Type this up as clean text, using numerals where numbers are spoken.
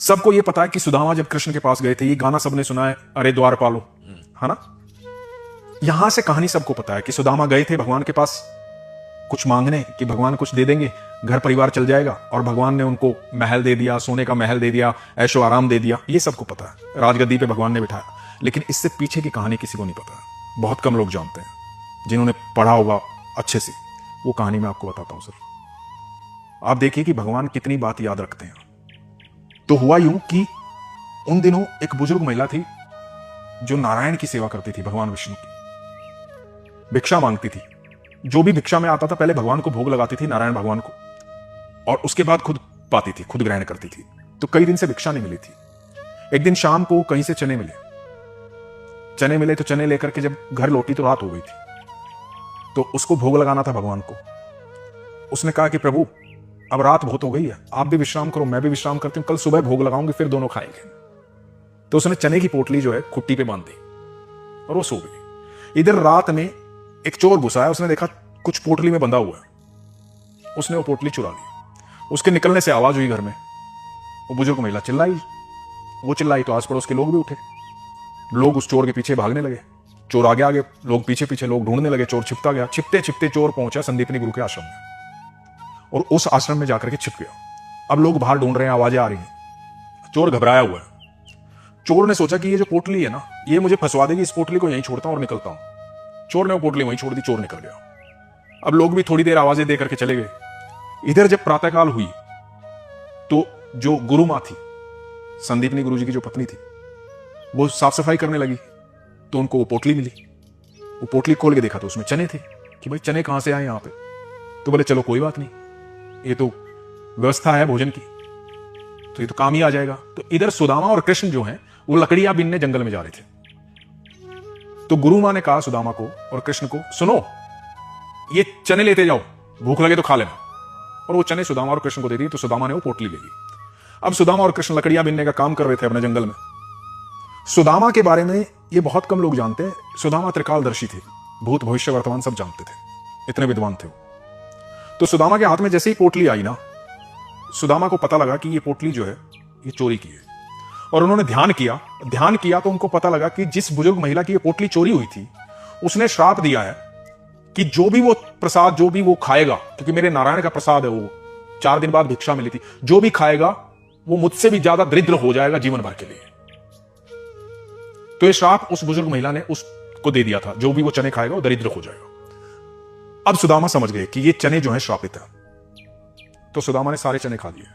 सबको ये पता है कि सुदामा जब कृष्ण के पास गए थे, ये गाना सबने सुना है, अरे द्वारपालो, है ना। यहां से कहानी सबको पता है कि सुदामा गए थे भगवान के पास कुछ मांगने, कि भगवान कुछ दे देंगे, घर परिवार चल जाएगा, और भगवान ने उनको महल दे दिया, सोने का महल दे दिया, ऐशो आराम दे दिया। ये सबको पता है, राजगद्दी पे भगवान ने बिठाया। लेकिन इससे पीछे की कहानी किसी को नहीं पता है, बहुत कम लोग जानते हैं। जिन्होंने पढ़ा होगा अच्छे से, वो कहानी मैं आपको बताता हूं सर। आप देखिए कि भगवान कितनी बात याद रखते हैं। तो हुआ यूं कि उन दिनों एक बुजुर्ग महिला थी जो नारायण की सेवा करती थी, भगवान विष्णु की। भिक्षा मांगती थी, जो भी भिक्षा में आता था पहले भगवान को भोग लगाती थी, नारायण भगवान को, और उसके बाद खुद पाती थी, खुद ग्रहण करती थी। तो कई दिन से भिक्षा नहीं मिली थी। एक दिन शाम को कहीं से चने मिले तो चने लेकर के जब घर लौटी तो रात हो गई थी। तो उसको भोग लगाना था भगवान को। उसने कहा कि प्रभु अब रात बहुत हो गई है, आप भी विश्राम करो, मैं भी विश्राम करती हूँ, कल सुबह भोग लगाऊंगी, फिर दोनों खाएंगे। तो उसने चने की पोटली जो है खुट्टी पे बांध दी और वो सो गई। इधर रात में एक चोर घुसा है, उसने देखा कुछ पोटली में बंधा हुआ है, उसने वो पोटली चुरा ली। उसके निकलने से आवाज हुई घर में, वो बुजुर्ग महिला चिल्लाई। वो चिल्लाई तो आस पड़ोस के लोग भी उठे, लोग उस चोर के पीछे भागने लगे। चोर आगे आगे, लोग पीछे पीछे, लोग ढूंढने लगे। चोर छिपता गया, छिपते छिपते चोर पहुंचा संदीपनी गुरु के आश्रम में, और उस आश्रम में जाकर के छिप गया। अब लोग बाहर ढूंढ रहे हैं, आवाजें आ रही हैं। चोर घबराया हुआ है। चोर ने सोचा कि ये जो पोटली है ना, ये मुझे फंसवा देगी, इस पोटली को यहीं छोड़ता हूं और निकलता हूं। चोर ने वो पोटली वहीं छोड़ दी, चोर निकल गया। अब लोग भी थोड़ी देर आवाजें दे करके चले गए। इधर जब प्रातःकाल हुई तो जो गुरु मां थी, संदीपनी गुरु जी की जो पत्नी थी, वो साफ सफाई करने लगी। तो उनको वो पोटली मिली। वो पोटली खोल के देखा तो उसमें चने थे, कि भाई चने कहां से आए यहां पे। तो बोले चलो कोई बात नहीं, ये तो व्यवस्था है भोजन की, तो ये तो काम ही आ जाएगा। तो इधर सुदामा और कृष्ण जो हैं वो लकड़ियां बीनने जंगल में जा रहे थे। तो गुरु मां ने कहा सुदामा को और कृष्ण को, सुनो ये चने लेते जाओ, भूख लगे तो खा लेना। और वो चने सुदामा और कृष्ण को दे दी। तो सुदामा ने वो पोटली ले ली। अब सुदामा और कृष्ण लकड़ियां बीनने का काम कर रहे थे अपने जंगल में। सुदामा के बारे में ये बहुत कम लोग जानते हैं। सुदामा त्रिकालदर्शी थे, भूत भविष्य वर्तमान सब जानते थे, इतने विद्वान थे वो। तो सुदामा के हाथ में जैसे ही पोटली आई ना, सुदामा को पता लगा कि ये पोटली जो है ये चोरी की है। और उन्होंने ध्यान किया तो उनको पता लगा कि जिस बुजुर्ग महिला की ये पोटली चोरी हुई थी, उसने श्राप दिया है कि जो भी वो प्रसाद, जो भी वो खाएगा, क्योंकि मेरे नारायण का प्रसाद है, वो 4 दिन बाद भिक्षा मिली थी, जो भी खाएगा वो मुझसे भी ज्यादा दरिद्र हो जाएगा जीवन भर के लिए। तो ये श्राप उस बुजुर्ग महिला ने उसको दे दिया था, जो भी वो चने खाएगा वो दरिद्र हो जाएगा। अब सुदामा समझ गए कि ये चने जो है श्रापित है। तो सुदामा ने सारे चने खा लिए।